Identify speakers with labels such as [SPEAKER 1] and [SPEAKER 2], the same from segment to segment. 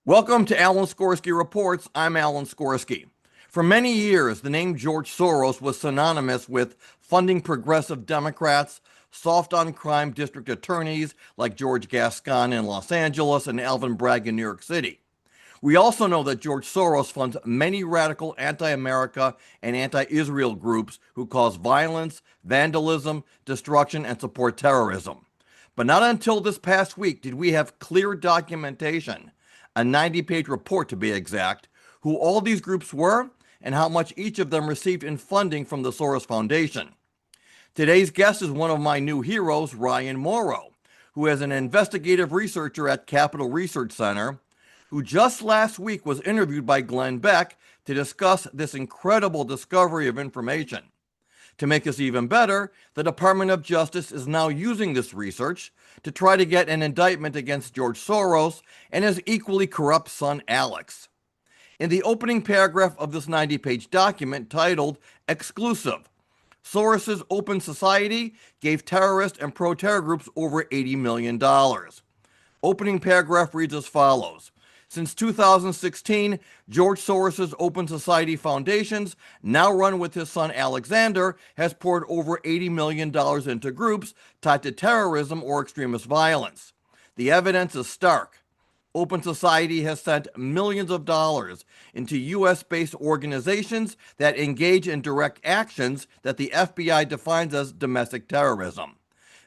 [SPEAKER 1] Welcome to Alan Skorsky Reports. I'm Alan Skorsky. For many years, the name George Soros was synonymous with funding progressive Democrats, soft on crime district attorneys like George Gascon in Los Angeles and Alvin Bragg in New York City. We also know that George Soros funds many radical anti-America and anti-Israel groups who cause violence, vandalism, destruction, and support terrorism. But not until this past week did we have clear documentation, a 90-page report to be exact, who all these groups were and how much each of them received in funding from the Soros Foundation. Today's guest is one of my new heroes, Ryan Mauro, who is an investigative researcher at Capital Research Center, who just last week was interviewed by Glenn Beck to discuss this incredible discovery of information. To make this even better, the Department of Justice is now using this research to try to get an indictment against George Soros and his equally corrupt son, Alex. In the opening paragraph of this 90-page document titled Exclusive, Soros Open Society gave terrorist and pro-terror groups over $80 million. Opening paragraph reads as follows. Since 2016, George Soros' Open Society Foundations, now run with his son Alexander, has poured over $80 million into groups tied to terrorism or extremist violence. The evidence is stark. Open Society has sent millions of dollars into U.S.-based organizations that engage in direct actions that the FBI defines as domestic terrorism.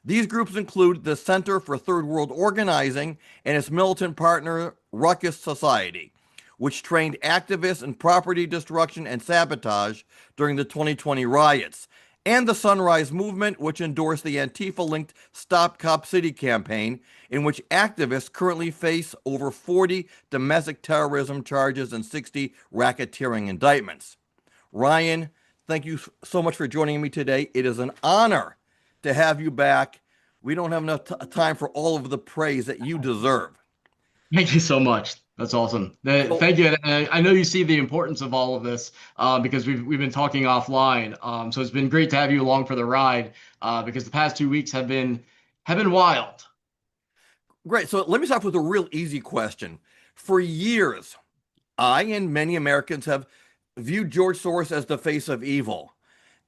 [SPEAKER 1] These groups include the Center for Third World Organizing and its militant partner, Ruckus Society, which trained activists in property destruction and sabotage during the 2020 riots, and the Sunrise Movement, which endorsed the Antifa-linked Stop Cop City campaign, in which activists currently face over 40 domestic terrorism charges and 60 racketeering indictments. Ryan, thank you so much for joining me today. It is an honor to have you back. We don't have enough time for all of the praise that you deserve.
[SPEAKER 2] Thank you so much. That's awesome.
[SPEAKER 1] So,
[SPEAKER 2] Thank you. And I know you see the importance of all of this because we've been talking offline. So it's been great to have you along for the ride because the past 2 weeks have been wild.
[SPEAKER 1] great. So let me start with a real easy question. For years, I and many Americans have viewed George Soros as the face of evil.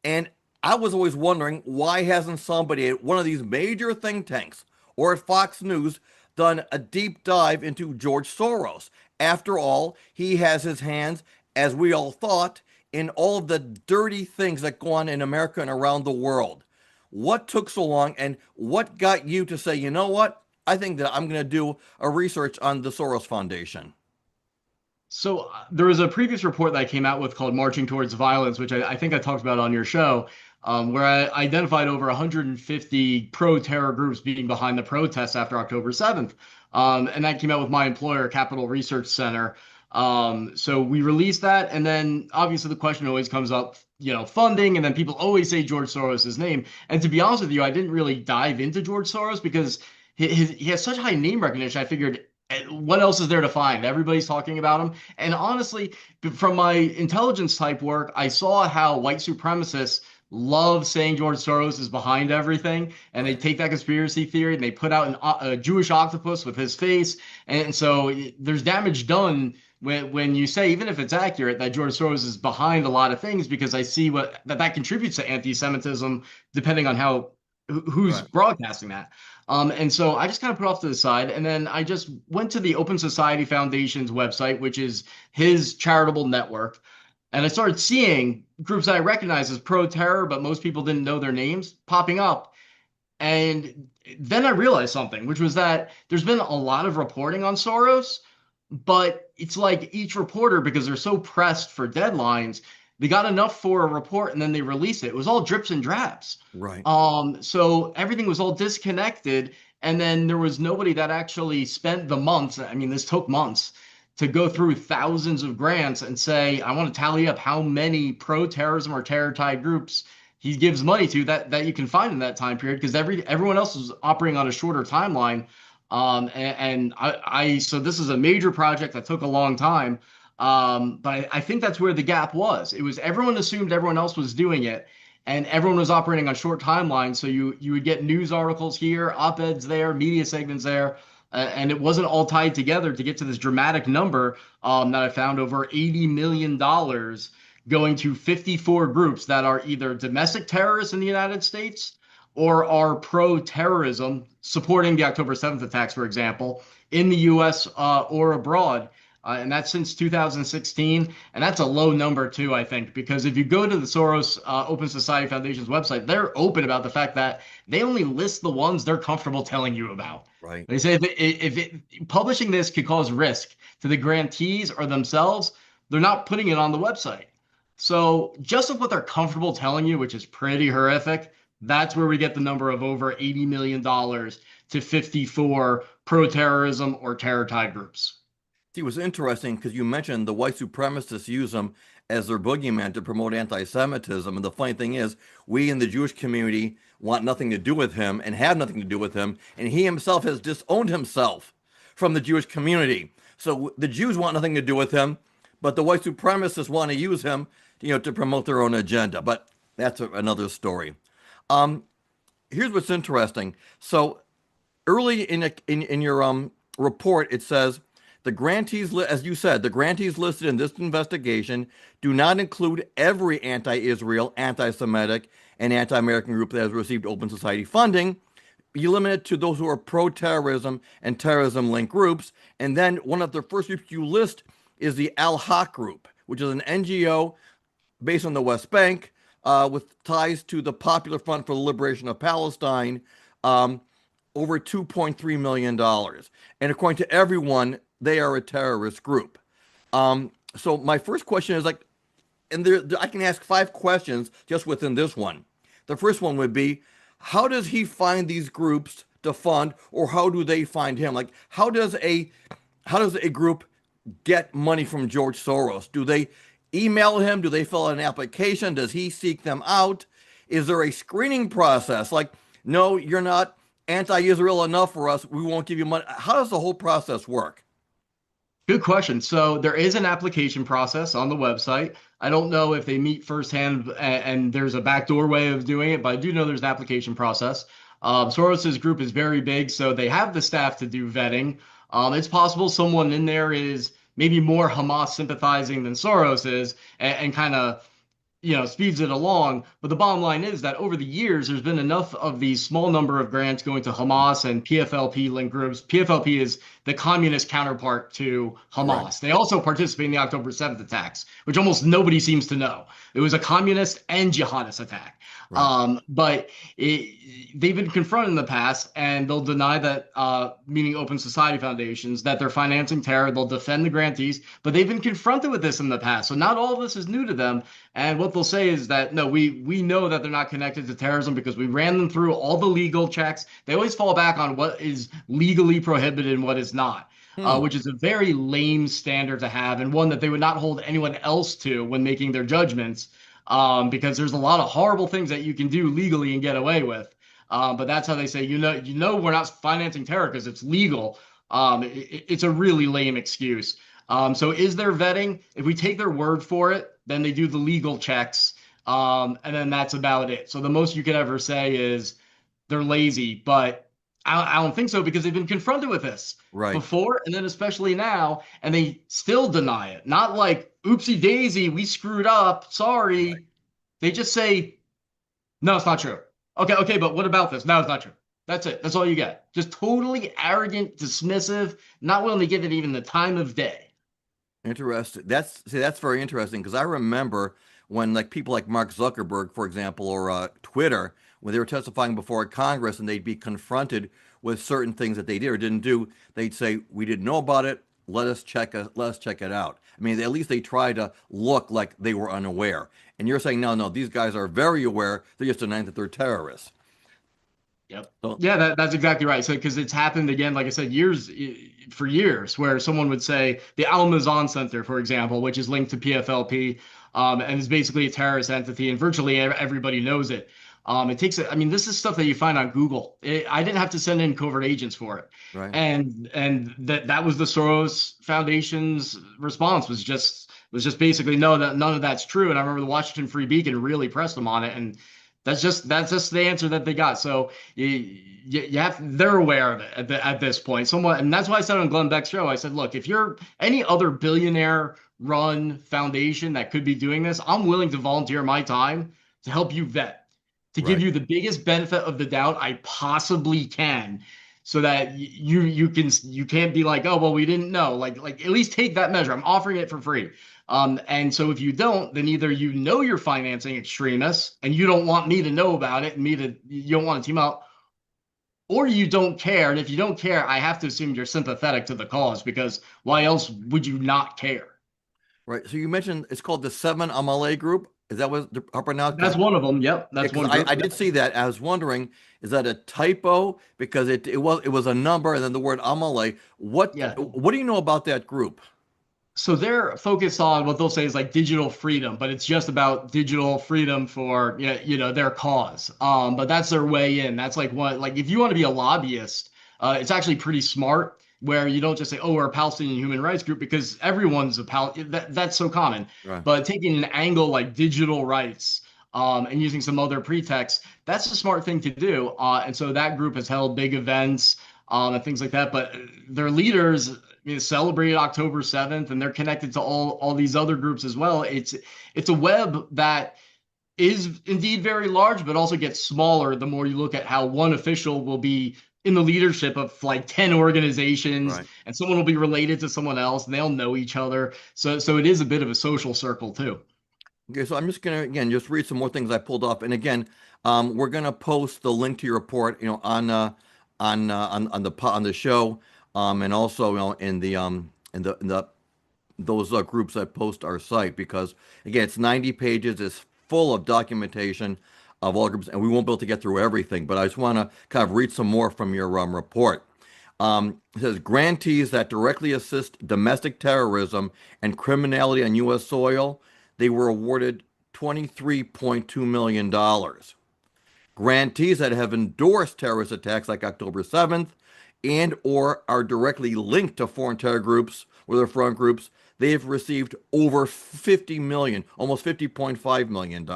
[SPEAKER 1] And I was always wondering, why hasn't somebody at one of these major think tanks or at Fox News done a deep dive into George Soros? After all, he has his hands, as we all thought, in all of the dirty things that go on in America and around the world. What took so long, and what got you to say, you know what? I think that I'm going to do a research on the Soros Foundation.
[SPEAKER 2] So there was a previous report that I came out with called Marching Towards Violence, which I think I talked about on your show, where I identified over 150 pro-terror groups being behind the protests after October 7th. And that came out with my employer, Capital Research Center. So we released that. And then obviously the question always comes up, funding. And then people always say George Soros' name. And to be honest with you, I didn't really dive into George Soros because he has such high name recognition. I figured, what else is there to find? Everybody's talking about him. And honestly, from my intelligence type work, I saw how white supremacists love saying George Soros is behind everything. And they
[SPEAKER 1] Right.
[SPEAKER 2] take that conspiracy theory and they put out a Jewish octopus with his face. And so there's damage done when you say, even if it's accurate, that George Soros is behind a lot of things, because I see that contributes to anti-Semitism, depending on who's
[SPEAKER 1] Right.
[SPEAKER 2] broadcasting that. And so I just kind of put off to the side. And then I just went to the Open Society Foundation's website, which is his charitable network. And I started seeing groups that I recognize as pro-terror, but most people didn't know their names popping up. And then I realized something, which was that there's been a lot of reporting on Soros, but it's like each reporter, because they're so pressed for deadlines, they got enough for a report and then they release it. It was all drips and drabs.
[SPEAKER 1] Right.
[SPEAKER 2] So everything was all disconnected, and then there was nobody that actually spent the months. I mean, this took months to go through thousands of grants and say, I want to tally up how many pro-terrorism or terror-tied groups he gives money to that you can find in that time period, because everyone else is operating on a shorter timeline. So this is a major project that took a long time. But I think that's where the gap was. It was everyone assumed everyone else was doing it, and everyone was operating on short timelines. So you would get news articles here, op-eds there, media segments there, And it wasn't all tied together to get to this dramatic number that I found over $80 million going to 54 groups that are either domestic terrorists in the United States or are pro-terrorism, supporting the October 7th attacks, for example, in the U.S. Or abroad. And that's since 2016. And that's a low number, too, I think, because if you go to the Soros Open Society Foundation's website, they're open about the fact that they only list the ones they're comfortable telling you about.
[SPEAKER 1] Right.
[SPEAKER 2] They say publishing this could cause risk to the grantees or themselves, they're not putting it on the website. So just of what they're comfortable telling you, which is pretty horrific, that's where we get the number of over $80 million to 54 pro-terrorism or terror-tied groups.
[SPEAKER 1] See, it was interesting because you mentioned the white supremacists use them as their boogeyman to promote anti-Semitism. And the funny thing is, we in the Jewish community want nothing to do with him and have nothing to do with him. And he himself has disowned himself from the Jewish community. So the Jews want nothing to do with him, but the white supremacists want to use him, to promote their own agenda. But that's another story. Here's what's interesting. So early in your report, it says, the grantees, as you said, the grantees listed in this investigation do not include every anti-Israel, anti-Semitic, and anti-American group that has received Open Society funding. You limit it to those who are pro-terrorism and terrorism-linked groups. And then one of the first groups you list is the Al-Haq group, which is an NGO based on the West Bank with ties to the Popular Front for the Liberation of Palestine, over $2.3 million. And according to everyone, they are a terrorist group. So my first question is and I can ask 5 questions just within this one. The first one would be, how does he find these groups to fund, or how do they find him? How does a group get money from George Soros? Do they email him? Do they fill out an application? Does he seek them out? Is there a screening process? No, you're not anti-Israel enough for us, we won't give you money. How does the whole process work?
[SPEAKER 2] Good question. So there is an application process on the website. I don't know if they meet firsthand and there's a backdoor way of doing it, but I do know there's an application process. Soros's group is very big, so they have the staff to do vetting. It's possible someone in there is maybe more Hamas sympathizing than Soros is and kind of speeds it along. But the bottom line is that over the years, there's been enough of these small number of grants going to Hamas and PFLP linked groups. PFLP is the communist counterpart to Hamas. Right. They also participate in the October 7th attacks, which almost nobody seems to know. It was a communist and jihadist attack. Right. But they've been confronted in the past, and they'll deny that, meaning Open Society Foundations, that they're financing terror. They'll defend the grantees, but they've been confronted with this in the past. So not all of this is new to them. And what they'll say is that, no, we know that they're not connected to terrorism because we ran them through all the legal checks. They always fall back on what is legally prohibited and what is not, which is a very lame standard to have, and one that they would not hold anyone else to when making their judgments, because there's a lot of horrible things that you can do legally and get away with. But that's how they say, we're not financing terror because it's legal. It's a really lame excuse. So is there vetting? If we take their word for it, then they do the legal checks, and then that's about it. So the most you could ever say is they're lazy, but I don't think so, because they've been confronted with this before, and then especially now, and they still deny it. Not like, oopsie daisy, we screwed up, sorry. Right. They just say, no, it's not true. Okay, but what about this? No, it's not true. That's it. That's all you get. Just totally arrogant, dismissive, not willing to give it even the time of day.
[SPEAKER 1] Interesting. That's very interesting, because I remember when people like Mark Zuckerberg, for example, or Twitter, when they were testifying before Congress and they'd be confronted with certain things that they did or didn't do, they'd say, we didn't know about it. Let us check it out. I mean, at least they try to look like they were unaware. And you're saying, no, these guys are very aware. They're just denying that they're terrorists.
[SPEAKER 2] Yep. So, yeah, that's exactly right. So, because it's happened again, like I said, for years, where someone would say the Al-Mazan Center, for example, which is linked to PFLP, and is basically a terrorist entity, and virtually everybody knows it. This is stuff that you find on Google. I didn't have to send in covert agents for it. Right. And that was the Soros Foundation's response, was just basically, no, that none of that's true. And I remember the Washington Free Beacon really pressed them on it. And That's just the answer that they got. So they're aware of it at this point. Somewhat, and that's why I said on Glenn Beck's show, I said, look, if you're any other billionaire run foundation that could be doing this, I'm willing to volunteer my time to help you vet, to give
[SPEAKER 1] Right.
[SPEAKER 2] you the biggest benefit of the doubt I possibly can, so that you can't be like, oh well, we didn't know. Like at least take that measure. I'm offering it for free. And so if you don't, then either you know you're financing extremists and you don't want me to know about it and you don't want to team up, or you don't care. And if you don't care, I have to assume you're sympathetic to the cause, because why else would you not care?
[SPEAKER 1] Right. So you mentioned it's called the Seven Amalek Group. Is that what how pronounced?
[SPEAKER 2] That's one of them. Yep,
[SPEAKER 1] Yeah,
[SPEAKER 2] that's
[SPEAKER 1] because
[SPEAKER 2] one
[SPEAKER 1] I
[SPEAKER 2] group.
[SPEAKER 1] did see that. I was wondering, is that a typo? Because it was a number and then the word Amalek.
[SPEAKER 2] Yeah.
[SPEAKER 1] What do you know about that group?
[SPEAKER 2] So they're focused on what they'll say is like digital freedom, but it's just about digital freedom for their cause. But that's their way in. That's like if you want to be a lobbyist, it's actually pretty smart where you don't just say, oh, we're a Palestinian human rights group, because everyone's that's so common.
[SPEAKER 1] Right.
[SPEAKER 2] But taking an angle like digital rights, and using some other pretext, that's a smart thing to do. And so that group has held big events, and things like that. But their leaders celebrated October 7th, and they're connected to all these other groups as well. It's a web that is indeed very large, but also gets smaller the more you look at how one official will be in the leadership of like 10 organizations,
[SPEAKER 1] Right.
[SPEAKER 2] and someone will be related to someone else, and they'll know each other. So it is a bit of a social circle too.
[SPEAKER 1] Okay, so I'm just gonna again just read some more things I pulled up, and again, we're gonna post the link to your report, on the show, and also in the those groups that post our site, because again, it's 90 pages, it's full of documentation of all groups, and we won't be able to get through everything, but I just want to kind of read some more from your report. It says grantees that directly assist domestic terrorism and criminality on U.S. soil, they were awarded $23.2 million. Grantees that have endorsed terrorist attacks like October 7th and or are directly linked to foreign terror groups or their front groups, they have received over 50 million, almost $50.5 million.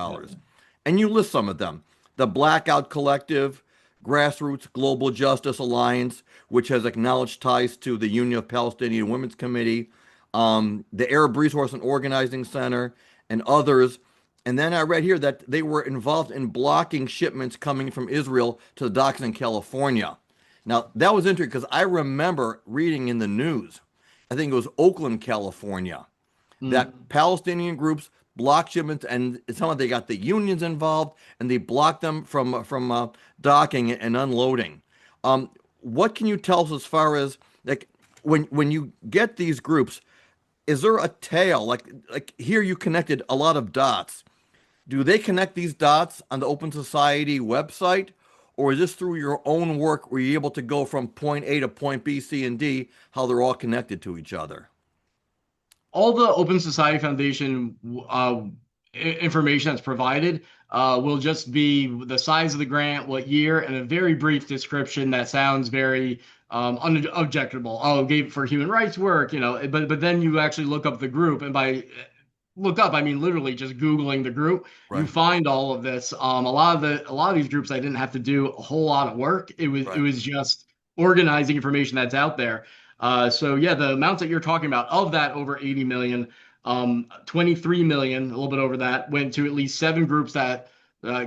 [SPEAKER 1] And you list some of them. The Blackout Collective, Grassroots Global Justice Alliance, which has acknowledged ties to the Union of Palestinian Women's Committee, the Arab Resource and Organizing Center, and others. And then I read here that they were involved in blocking shipments coming from Israel to the docks in California. Now, that was interesting because I remember reading in the news, I think it was Oakland, California,
[SPEAKER 2] Mm.
[SPEAKER 1] that Palestinian groups blocked shipments, and somehow they got the unions involved, and they blocked them from docking and unloading. What can you tell us as far as like when you get these groups? Is there a tail? Like here, you connected a lot of dots. Do they connect these dots on the Open Society website, or is this through your own work where you're able to go from point A to point B, C, and D, how they're all connected to each other?
[SPEAKER 2] All the Open Society Foundation information that's provided will just be the size of the grant, what year, and a very brief description that sounds very unobjectable. Oh, gave for human rights work, but then you actually look up the group, and by look up, I mean literally just Googling the group, you
[SPEAKER 1] Right,
[SPEAKER 2] find all of this. A lot of these groups I didn't have to do a whole lot of work. It
[SPEAKER 1] right,
[SPEAKER 2] was just organizing information that's out there. So yeah, the amounts that you're talking about, of that over 80 million, 23 million, a little bit over that, went to at least 7 groups that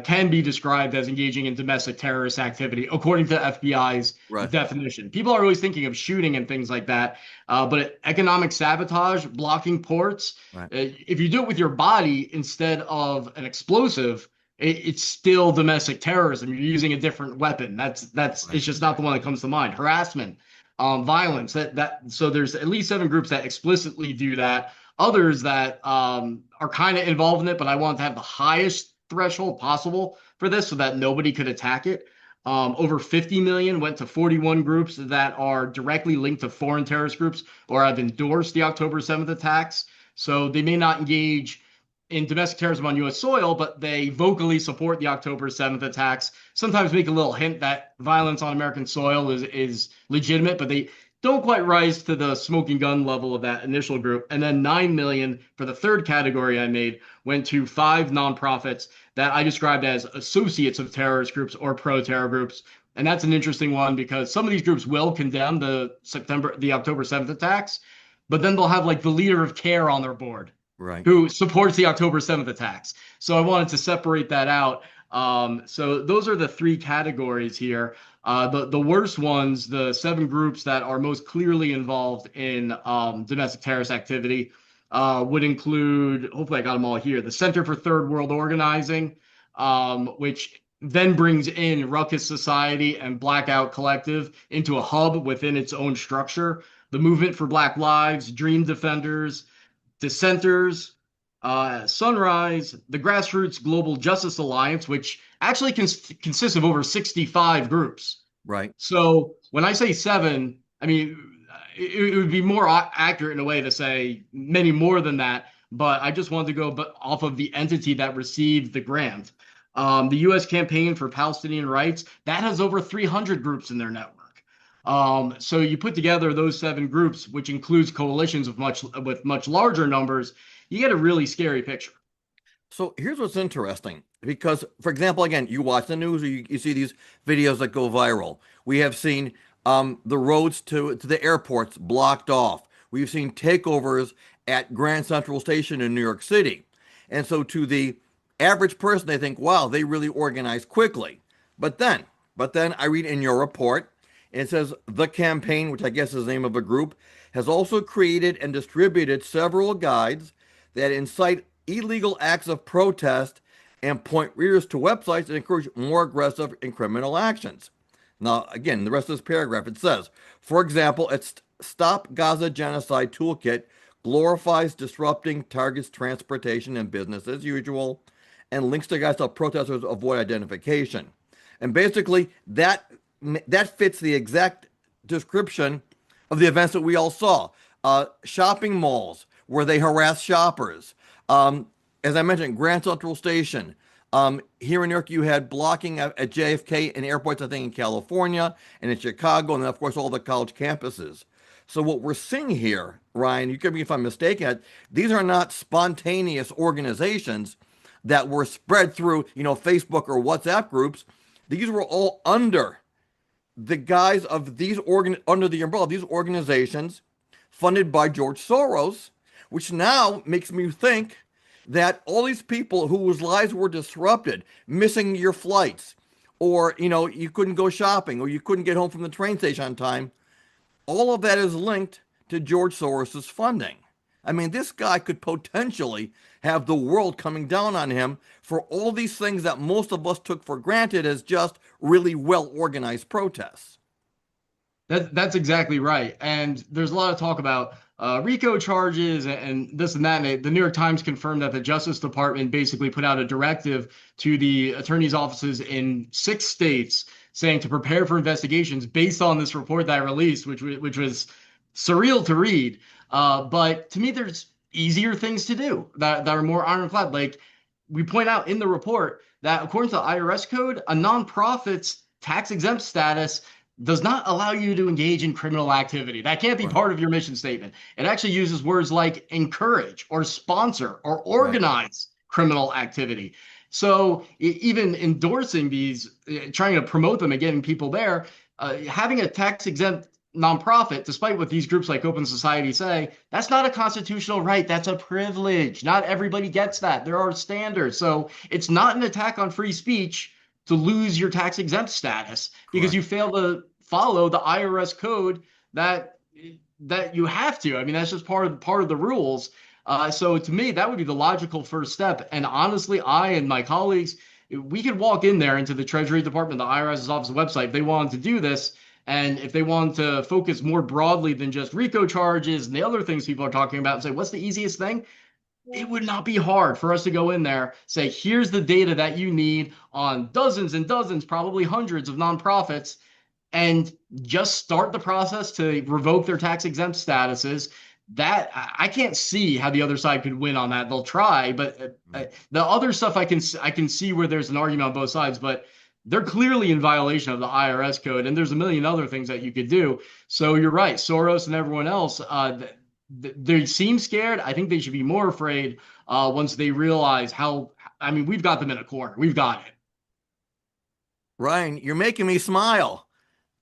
[SPEAKER 2] can be described as engaging in domestic terrorist activity, according to FBI's
[SPEAKER 1] right,
[SPEAKER 2] definition. People are always thinking of shooting and things like that, but economic sabotage, blocking ports,
[SPEAKER 1] right,
[SPEAKER 2] if you do it with your body instead of an explosive, it's still domestic terrorism. You're using a different weapon. That's
[SPEAKER 1] right,
[SPEAKER 2] it's just not the one that comes to mind. Harassment, violence. So there's at least 7 groups that explicitly do that. Others that are kind of involved in it, but I want to have the highest threshold possible for this so that nobody could attack it. Over 50 million went to 41 groups that are directly linked to foreign terrorist groups or have endorsed the October 7th attacks. So they may not engage in domestic terrorism on U.S. soil, but they vocally support the October 7th attacks. Sometimes make a little hint that violence on American soil is legitimate, but don't quite rise to the smoking gun level of that initial group. And then 9 million for the third category I made went to 5 nonprofits that I described as associates of terrorist groups or pro-terror groups. And that's an interesting one because some of these groups will condemn the October 7th attacks, but then they'll have like the leader of CARE on their board
[SPEAKER 1] Right.
[SPEAKER 2] who supports the October 7th attacks. So I wanted to separate that out. So those are the three categories here. The worst ones, the 7 groups that are most clearly involved in domestic terrorist activity, would include, hopefully I got them all here, the Center for Third World Organizing, which then brings in Ruckus Society and Blackout Collective into a hub within its own structure. The Movement for Black Lives, Dream Defenders, Dissenters, Sunrise, the Grassroots Global Justice Alliance, which actually consists of over 65 groups.
[SPEAKER 1] Right.
[SPEAKER 2] So when I say 7, I mean, it would be more accurate in a way to say many more than that, but I just wanted to go off of the entity that received the grant. The U.S. Campaign for Palestinian Rights, that has over 300 groups in their network. So you put together those 7 groups, which includes coalitions with much larger numbers, you get a really scary picture.
[SPEAKER 1] So here's what's interesting, because, for example, again, you watch the news or you see these videos that go viral. We have seen the roads to the airports blocked off. We've seen takeovers at Grand Central Station in New York City. And so to the average person, they think, wow, they really organized quickly. But then I read in your report, it says the campaign, which I guess is the name of a group, has also created and distributed several guides that incite illegal acts of protest and point readers to websites that encourage more aggressive and criminal actions. Now, again, the rest of this paragraph, it says, for example, its Stop Gaza Genocide Toolkit glorifies disrupting targets transportation and business as usual, and links to guys to help protesters avoid identification. And basically, that fits the exact description of the events that we all saw. Shopping malls where they harass shoppers. As I mentioned, Grand Central Station. Here in New York, you had blocking at JFK and airports, I think, in California and in Chicago, and then, of course, all the college campuses. So what we're seeing here, Ryan, you correct me if I'm mistaken, these are not spontaneous organizations that were spread through, Facebook or WhatsApp groups. These were all under the guise of under the umbrella of these organizations funded by George Soros, which now makes me think that all these people whose lives were disrupted, missing your flights, or, you couldn't go shopping, or you couldn't get home from the train station on time, all of that is linked to George Soros's funding. I mean, this guy could potentially have the world coming down on him for all these things that most of us took for granted as just really well-organized protests.
[SPEAKER 2] That's exactly right. And there's a lot of talk about RICO charges and this and that. And the New York Times confirmed that the Justice Department basically put out a directive to the attorney's offices in 6 states saying to prepare for investigations based on this report that I released, which was surreal to read. But to me, there's easier things to do that are more ironclad. Like we point out in the report that according to the IRS code, a nonprofit's tax exempt status does not allow you to engage in criminal activity. That can't be part of your mission statement. It actually uses words like encourage or sponsor or organize criminal activity. So even endorsing these, trying to promote them and getting people there, having a tax exempt nonprofit, despite what these groups like Open Society say, that's not a constitutional right. That's a privilege. Not everybody gets that. There are standards. So it's not an attack on free speech to lose your tax exempt status because you fail to follow the IRS code that you have to. I mean, that's just part of the rules. So to me, that would be the logical first step. And honestly, I and my colleagues, we could walk in there into the Treasury Department, the IRS's office website, if they wanted to do this. And if they wanted to focus more broadly than just RICO charges and the other things people are talking about and say, what's the easiest thing? It would not be hard for us to go in there, say, here's the data that you need on dozens and dozens, probably hundreds of nonprofits, and just start the process to revoke their tax exempt statuses. That I can't see how the other side could win on that. They'll try, but the other stuff I can see where there's an argument on both sides. But they're clearly in violation of the IRS code, and there's a million other things that you could do. So you're right, Soros and everyone else, they seem scared. I think they should be more afraid once they realize how. I mean, we've got them in a corner. We've got
[SPEAKER 1] Ryan, you're making me smile.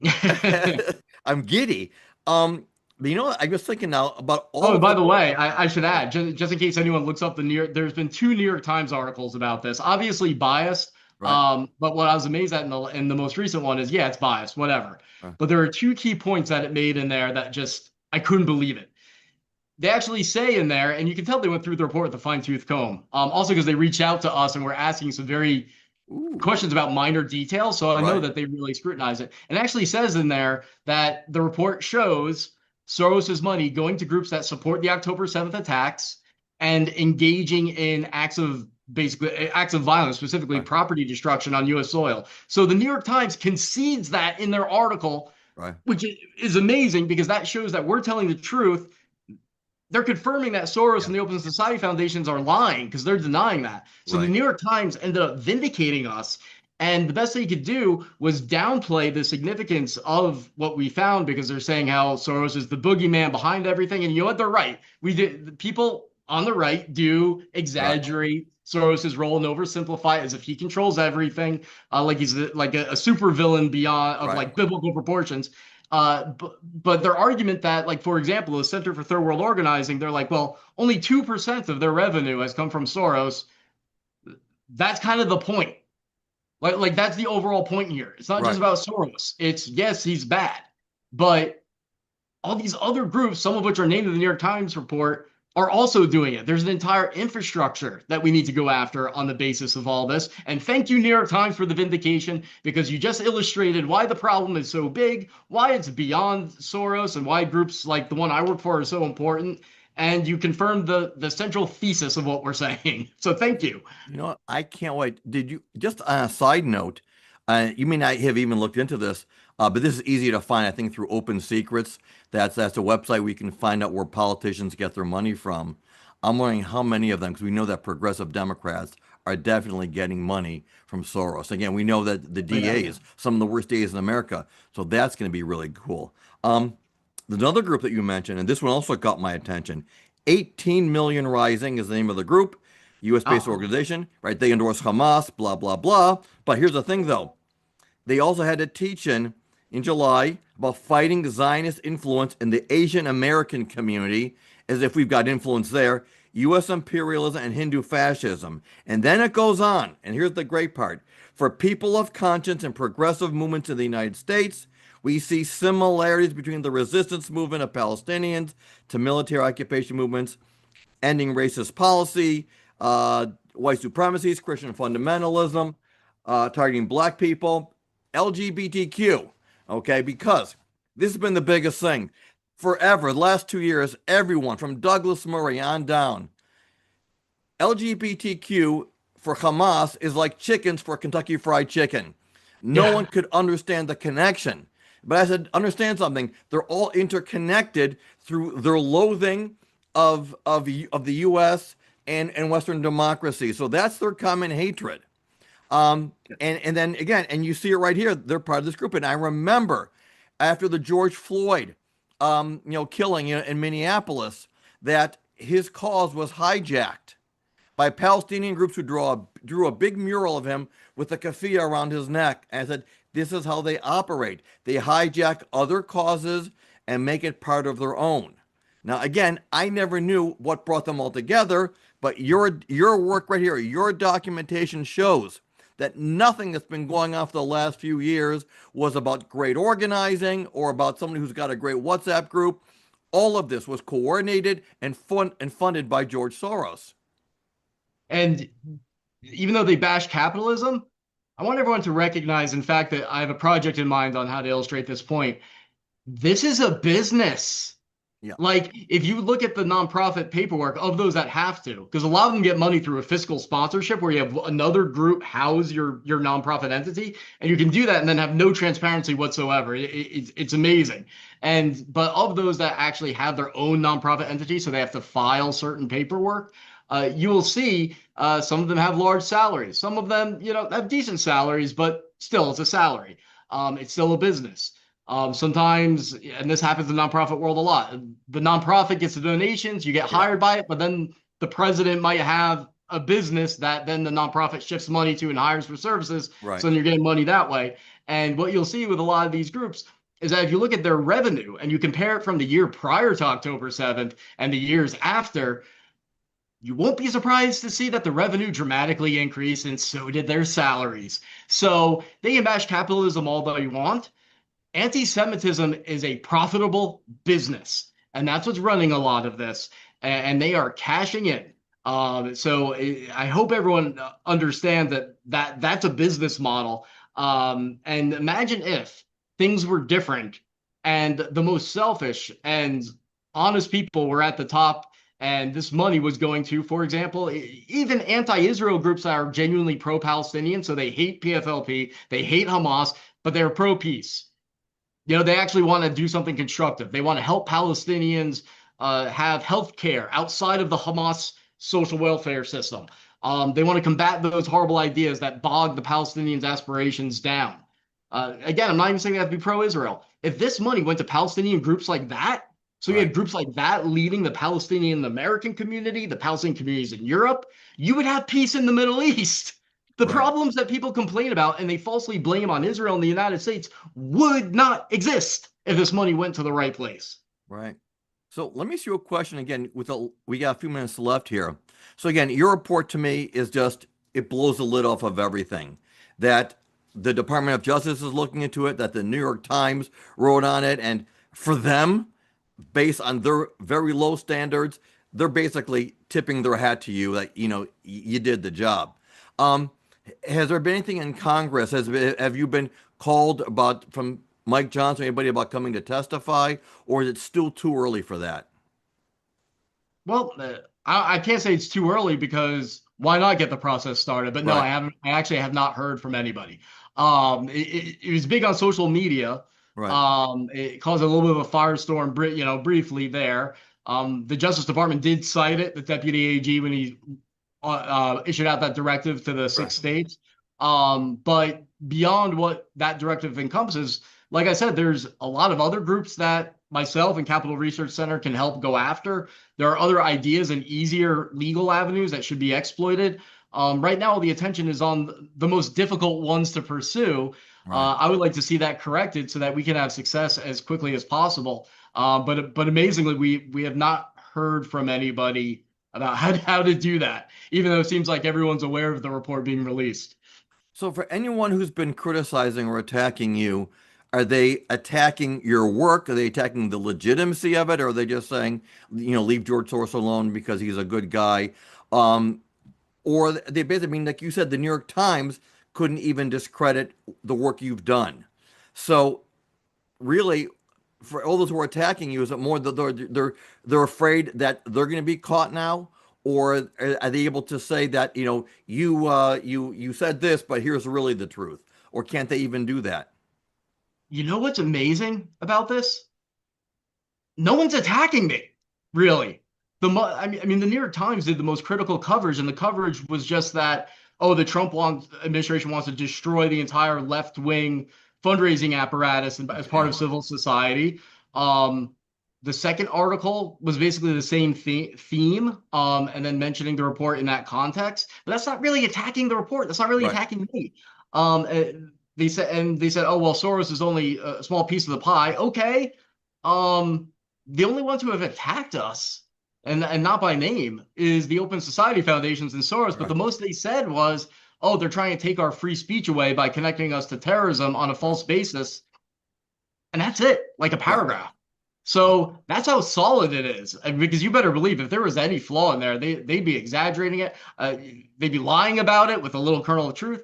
[SPEAKER 2] it.
[SPEAKER 1] I'm giddy. But you know what? I was thinking now about
[SPEAKER 2] Oh,
[SPEAKER 1] all
[SPEAKER 2] and
[SPEAKER 1] of
[SPEAKER 2] by
[SPEAKER 1] the.
[SPEAKER 2] the way, I should
[SPEAKER 1] Yeah,
[SPEAKER 2] add, just in case anyone looks up the New York, there's been two New York Times articles about this. Obviously biased,
[SPEAKER 1] right.
[SPEAKER 2] but what I was amazed at in the most recent one is, yeah, it's biased, whatever.
[SPEAKER 1] Uh,
[SPEAKER 2] But there are two key points that it made in there that just I couldn't believe it. They actually say in there, and you can tell they went through the report with a fine-tooth comb. Also because they reached out to us and were asking some very
[SPEAKER 1] Ooh,
[SPEAKER 2] questions about minor details, so I know
[SPEAKER 1] right,
[SPEAKER 2] that they really scrutinize it. And it actually says in there that the report shows Soros's money going to groups that support the October 7th attacks and engaging in acts of violence, specifically
[SPEAKER 1] right,
[SPEAKER 2] property destruction on U.S. soil. So the New York Times concedes that in their article,
[SPEAKER 1] right,
[SPEAKER 2] which is amazing because that shows that we're telling the truth. They're confirming that Soros
[SPEAKER 1] yeah,
[SPEAKER 2] and the Open Society Foundations are lying because they're denying that. So the
[SPEAKER 1] right,
[SPEAKER 2] New York Times ended up vindicating us. And the best they could do was downplay the significance of what we found because they're saying how Soros is the boogeyman behind everything. And you know what? They're right. We did. People on the right do
[SPEAKER 1] right,
[SPEAKER 2] exaggerate Soros's role and oversimplify it as if he controls everything, like he's like a super villain beyond of
[SPEAKER 1] right.
[SPEAKER 2] like biblical proportions. But their argument that, like, for example, the Center for Third World Organizing, they're like, well, only 2% of their revenue has come from Soros. That's kind of the point. Like that's the overall point here. It's not just
[SPEAKER 1] Right.
[SPEAKER 2] about Soros. It's yes, he's bad, but all these other groups, some of which are named in the New York Times report, are also doing it. There's an entire infrastructure that we need to go after on the basis of all this. And thank you, New York Times, for the vindication, because you just illustrated why the problem is so big, why it's beyond Soros, and why groups like the one I work for are so important. And you confirmed the central thesis of what we're saying. So thank you.
[SPEAKER 1] You know what? I can't wait. Did you, just on a side note, you may not have even looked into this, but this is easy to find, I think, through Open Secrets. That's a website where you can find out where politicians get their money from. I'm wondering how many of them, because we know that progressive Democrats are definitely getting money from Soros. Again, we know that the
[SPEAKER 2] Oh, yeah.
[SPEAKER 1] DAs, some of the worst DAs in America, so that's going to be really cool. There's another group that you mentioned, and this one also got my attention. 18 Million Rising is the name of the group. US-based
[SPEAKER 2] Oh,
[SPEAKER 1] organization, right? They endorse Hamas, blah, blah, blah. But here's the thing, though. They also had a teach-in July about fighting Zionist influence in the Asian American community, as if we've got influence there, U.S. imperialism and Hindu fascism. And then it goes on, and here's the great part. For people of conscience and progressive movements in the United States, we see similarities between the resistance movement of Palestinians to military occupation movements, ending racist policy, white supremacies, Christian fundamentalism, targeting black people, LGBTQ. Okay, because this has been the biggest thing forever. The last 2 years, everyone from Douglas Murray on down, LGBTQ for Hamas is like chickens for Kentucky Fried Chicken. No
[SPEAKER 2] yeah.
[SPEAKER 1] one could understand the connection. But I said, understand something. They're all interconnected through their loathing of the U.S. and Western democracy. So that's their common hatred. And then again, and you see it right here. They're part of this group. And I remember after the George Floyd, killing in Minneapolis, that his cause was hijacked by Palestinian groups who drew a big mural of him with a keffiyeh around his neck and said, this is how they operate. They hijack other causes and make it part of their own. Now, again, I never knew what brought them all together, but your work right here, your documentation shows that nothing that's been going on for the last few years was about great organizing or about somebody who's got a great WhatsApp group. All of this was coordinated and funded by George Soros.
[SPEAKER 2] And even though they bash capitalism, I want everyone to recognize, in fact, that I have a project in mind on how to illustrate this point. This is a business.
[SPEAKER 1] Yeah,
[SPEAKER 2] Like, if you look at the nonprofit paperwork of those that have to, because a lot of them get money through a fiscal sponsorship where you have another group house your nonprofit entity, and you can do that and then have no transparency whatsoever. It's amazing. But of those that actually have their own nonprofit entity, so they have to file certain paperwork, you will see some of them have large salaries. Some of them, have decent salaries, but still, it's a salary. It's still a business. Sometimes, and this happens in the nonprofit world a lot, the nonprofit gets the donations, you get
[SPEAKER 1] Yeah.
[SPEAKER 2] hired by it, but then the president might have a business that then the nonprofit shifts money to and hires for services.
[SPEAKER 1] Right.
[SPEAKER 2] So then you're getting money that way. And what you'll see with a lot of these groups is that if you look at their revenue and you compare it from the year prior to October 7th and the years after, you won't be surprised to see that the revenue dramatically increased, and so did their salaries. So they can bash capitalism all they want. Anti-Semitism is a profitable business, and that's what's running a lot of this, and they are cashing in. So I hope everyone understands that that's a business model. And imagine if things were different and the most selfish and honest people were at the top and this money was going to, for example, even anti-Israel groups that are genuinely pro-Palestinian, so they hate PFLP, they hate Hamas, but they're pro-peace. They actually want to do something constructive. They want to help Palestinians have health care outside of the Hamas social welfare system. They want to combat those horrible ideas that bog the Palestinians' aspirations down. Again, I'm not even saying they have to be pro-Israel. If this money went to Palestinian groups like that, so you
[SPEAKER 1] Right.
[SPEAKER 2] had groups like that leading the Palestinian American community, the Palestinian communities in Europe, you would have peace in the Middle East. The
[SPEAKER 1] Right.
[SPEAKER 2] problems that people complain about and they falsely blame on Israel and the United States would not exist if this money went to the right place.
[SPEAKER 1] Right. So let me ask you a question again. We got a few minutes left here. So again, your report to me is just it blows the lid off of everything. That the Department of Justice is looking into it. That the New York Times wrote on it, and for them, based on their very low standards, they're basically tipping their hat to you that you did the job. Um, has there been anything in Congress? Have you been called about from Mike Johnson, anybody about coming to testify, or is it still too early for that?
[SPEAKER 2] Well, I can't say it's too early because why not get the process started? But no,
[SPEAKER 1] Right,
[SPEAKER 2] I haven't. I actually have not heard from anybody. It was big on social media.
[SPEAKER 1] right,
[SPEAKER 2] It caused a little bit of a firestorm, briefly there. The Justice Department did cite it, the deputy AG, when he issued out that directive to the
[SPEAKER 1] right,
[SPEAKER 2] six states. But beyond what that directive encompasses, like I said, there's a lot of other groups that myself and Capital Research Center can help go after. There are other ideas and easier legal avenues that should be exploited. Right now, the attention is on the most difficult ones to pursue.
[SPEAKER 1] right.
[SPEAKER 2] I would like to see that corrected so that we can have success as quickly as possible. But amazingly, we have not heard from anybody about how to do that, even though it seems like everyone's aware of the report being released.
[SPEAKER 1] So for anyone who's been criticizing or attacking you, are they attacking your work? Are they attacking the legitimacy of it? Or are they just saying, leave George Soros alone because he's a good guy? Um, or they basically mean, like you said, the New York Times couldn't even discredit the work you've done. So really, for all those who are attacking you, is it more that they're afraid that they're going to be caught now, or are they able to say that you said this, but here's really the truth, or can't they even do that?
[SPEAKER 2] You know what's amazing about this? No one's attacking me, really. I mean, the New York Times did the most critical coverage, and the coverage was just that, oh, the administration wants to destroy the entire left-wing fundraising apparatus as part
[SPEAKER 1] Okay.
[SPEAKER 2] of civil society. Um, the second article was basically the same theme, and then mentioning the report in that context. But that's not really attacking the report. That's not really
[SPEAKER 1] Right.
[SPEAKER 2] attacking me. They said, oh well, Soros is only a small piece of the pie. Okay. Um, the only ones who have attacked us, and not by name, is the Open Society Foundations and Soros. But
[SPEAKER 1] Right.
[SPEAKER 2] the most they said was, oh, they're trying to take our free speech away by connecting us to terrorism on a false basis. And that's it, like a
[SPEAKER 1] Yeah.
[SPEAKER 2] paragraph. So that's how solid it is. Because you better believe if there was any flaw in there, they'd be exaggerating it. They'd be lying about it with a little kernel of truth.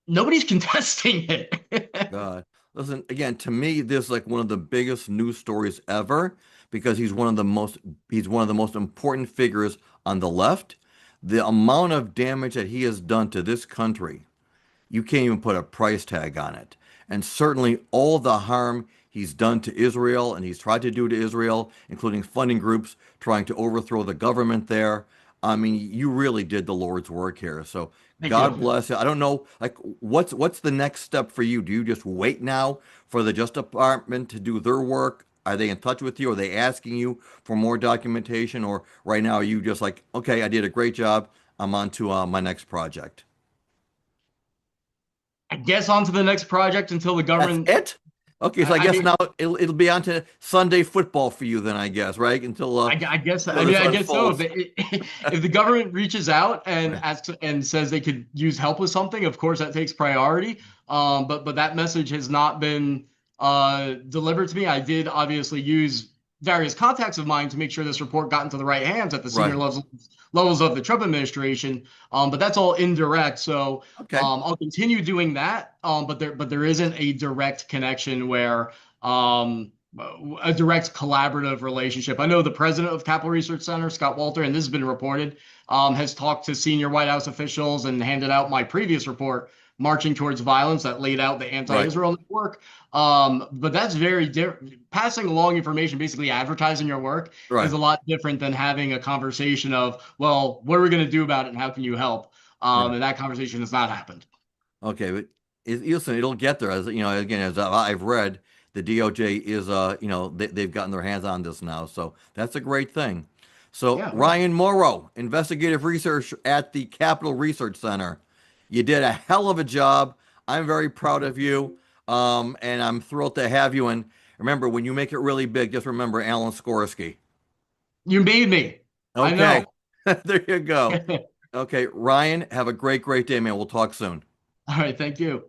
[SPEAKER 2] Nobody's contesting it.
[SPEAKER 1] God. Listen, again, to me, this is like one of the biggest news stories ever because he's one of the most important figures on the left. The amount of damage that he has done to this country, you can't even put a price tag on it. And certainly all the harm he's done to Israel and he's tried to do to Israel, including funding groups trying to overthrow the government there. I mean, you really did the Lord's work here. So
[SPEAKER 2] Thank
[SPEAKER 1] God
[SPEAKER 2] you.
[SPEAKER 1] bless you. I don't know, like, what's the next step for you? Do you just wait now for the Justice Department to do their work? Are they in touch with you? Are they asking you for more documentation? Or right now, are you just like, okay, I did a great job. I'm on to my next project.
[SPEAKER 2] I guess on to the next project until the
[SPEAKER 1] That's
[SPEAKER 2] government.
[SPEAKER 1] it? Okay, so I
[SPEAKER 2] I
[SPEAKER 1] guess
[SPEAKER 2] mean,
[SPEAKER 1] now it'll be on to Sunday football for you then, I guess, right?
[SPEAKER 2] I guess
[SPEAKER 1] Until
[SPEAKER 2] I
[SPEAKER 1] this
[SPEAKER 2] mean I guess so.
[SPEAKER 1] unfolds.
[SPEAKER 2] If the government reaches out and
[SPEAKER 1] Right.
[SPEAKER 2] asks and says they could use help with something, of course that takes priority. But that message has not been delivered to me. I did obviously use various contacts of mine to make sure this report got into the right hands at the senior
[SPEAKER 1] Right.
[SPEAKER 2] levels of the Trump administration. But that's all indirect. So
[SPEAKER 1] Okay.
[SPEAKER 2] I'll continue doing that. But there isn't a direct connection where um, a direct collaborative relationship. I know the president of Capital Research Center, Scott Walter, and this has been reported, has talked to senior White House officials and handed out my previous report, Marching Towards Violence, that laid out the
[SPEAKER 1] Right.
[SPEAKER 2] anti-Israel network. But that's very different. Passing along information, basically advertising your work, is
[SPEAKER 1] Right.
[SPEAKER 2] a lot different than having a conversation of, well, what are we going to do about it and how can you help?
[SPEAKER 1] Right.
[SPEAKER 2] And that conversation has not happened.
[SPEAKER 1] Okay, but listen, it'll get there. As you know, again, as I've read, the DOJ is, they've gotten their hands on this now, so that's a great thing. So,
[SPEAKER 2] Yeah.
[SPEAKER 1] Ryan Mauro, investigative research at the Capital Research Center, you did a hell of a job. I'm very proud of you, and I'm thrilled to have you. And remember, when you make it really big, just remember Alan Skorsky.
[SPEAKER 2] You made me. I
[SPEAKER 1] Okay,
[SPEAKER 2] know.
[SPEAKER 1] there you go.
[SPEAKER 2] All
[SPEAKER 1] Okay, Ryan, have a great, great day, man. We'll talk soon.
[SPEAKER 2] right. Thank you.